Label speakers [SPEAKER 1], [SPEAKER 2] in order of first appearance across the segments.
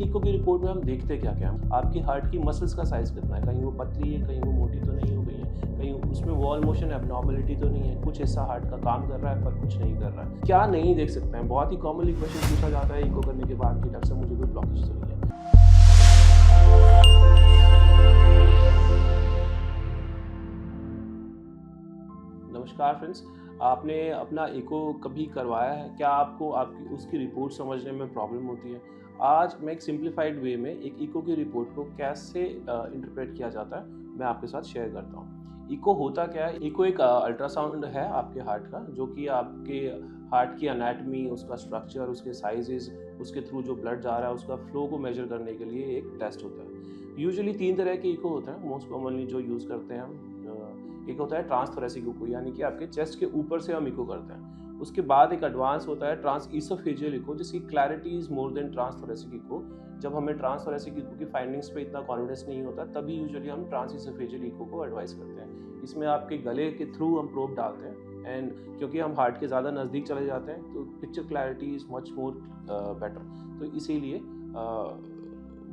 [SPEAKER 1] एक इको की रिपोर्ट में हम देखते क्या क्या हैं? आपकी हार्ट की मसल्स का साइज़ कितना है, कहीं वो पतली है, कहीं वो मोटी तो नहीं हो गई है, कहीं उसमें वॉल मोशन एब्नॉर्मलिटी तो नहीं है, कुछ हिस्सा हार्ट का काम कर रहा है पर कुछ नहीं कर रहा है। क्या नहीं देख सकते हैं? बहुत ही कॉमनली क्वेश्चन पूछा जाता है इको करने के बाद कि डॉक्टर साहब मुझे कोई ब्लॉकेज तो नहीं है। नमस्कार फ्रेंड्स, आपने अपना इको कभी करवाया है? क्या आपको आपकी उसकी रिपोर्ट समझने में प्रॉब्लम होती है? आज मैं एक सिंप्लीफाइड वे में एक इको की रिपोर्ट को कैसे इंटरप्रेट किया जाता है, मैं आपके साथ शेयर करता हूँ। इको होता क्या है? इको एक अल्ट्रासाउंड है आपके हार्ट का, जो कि आपके हार्ट की एनाटमी, उसका स्ट्रक्चर, उसके साइजेस, उसके थ्रू जो ब्लड जा रहा है, उसका फ्लो को मेजर करने के लिए एक टेस्ट होता है। यूजुअली 3 तरह के इको होते हैं, मोस्ट कॉमनली जो यूज़ करते हैं हम। एक होता है ट्रांसथोरेसिक इको, यानी कि आपके चेस्ट के ऊपर से हम इको करते हैं। उसके बाद एक एडवांस होता है ट्रांसइसोफेजियल इको, जिसकी clarity is more than transthoracic echo. जब हमें ट्रांसथोरेसिक इको की फाइंडिंग्स पे इतना कॉन्फिडेंस नहीं होता, तभी यूजुअली हम ट्रांसइसोफेजियल इको को एडवाइस करते हैं। इसमें आपके गले के थ्रू हम प्रोब डालते हैं, एंड क्योंकि हम हार्ट के ज़्यादा नज़दीक चले जाते हैं तो picture clarity is much more better, तो इसीलिए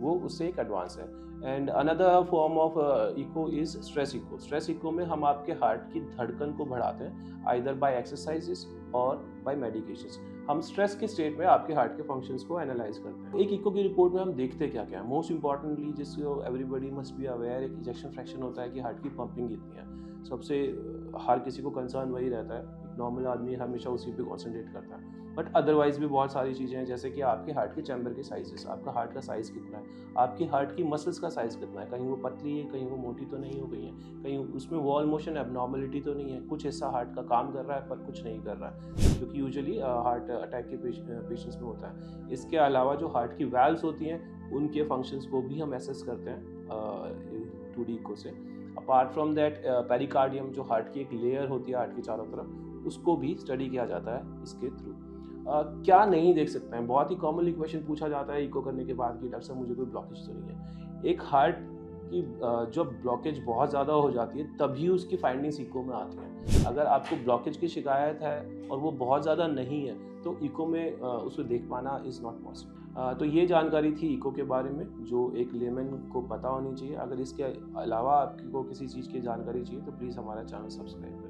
[SPEAKER 1] वो उससे एक एडवांस है। And another form of echo is stress echo. Stress echo में हम आपके हार्ट की धड़कन को बढ़ाते हैं, आइदर बाय एक्सरसाइजेस और बाय मेडिकेशंस। हम स्ट्रेस के स्टेट में आपके हार्ट के फंक्शंस को एनालाइज करते हैं। एक इको की रिपोर्ट में हम देखते क्या क्या है? मोस्ट इंपॉर्टेंटली, जिसको एवरीबडी मस्ट बी अवेयर, एक इजेक्शन फ्रैक्शन होता है कि हार्ट की पंपिंग कितनी है। सबसे हर किसी को कंसर्न वही रहता है, नॉर्मल आदमी हमेशा उसी पे कॉन्सेंट्रेट करता है। बट अदरवाइज भी बहुत सारी चीज़ें हैं, जैसे कि आपके हार्ट के चैम्बर के साइजेस, आपका हार्ट का साइज़ कितना है, आपकी हार्ट की मसल्स का साइज़ कितना है, कहीं वो पतली है, कहीं वो मोटी तो नहीं हो गई है, कहीं उसमें वॉल मोशन एब्नॉर्मलिटी तो नहीं है, कुछ हिस्सा हार्ट का काम कर रहा है पर कुछ नहीं कर रहा है, जो कि यूजुअली हार्ट अटैक के पेशेंट्स में होता है। इसके अलावा जो हार्ट की वैल्व्स होती हैं, उनके फंक्शंस को भी हम एसेस करते हैं 2D इको से। अपार्ट फ्रॉम दैट, पेरिकार्डियम, जो हार्ट की एक लेयर होती है हार्ट के चारों तरफ, उसको भी स्टडी किया जाता है इसके थ्रू। क्या नहीं देख सकते हैं? बहुत ही कॉमनली क्वेश्चन पूछा जाता है इको करने के बाद कि डॉक्टर साहब मुझे कोई ब्लॉकेज तो नहीं है। एक हार्ट की जब ब्लॉकेज बहुत ज़्यादा हो जाती है, तभी उसकी फाइंडिंग्स इको में आती हैं। अगर आपको ब्लॉकेज की शिकायत है और वो बहुत ज़्यादा नहीं है, तो इको में उसे देख पाना इज़ नॉट पॉसिबल। तो ये जानकारी थी इको के बारे में, जो एक लेमन को पता होनी चाहिए। अगर इसके अलावा आपको किसी चीज़ की जानकारी चाहिए तो प्लीज़ हमारा चैनल सब्सक्राइब करें।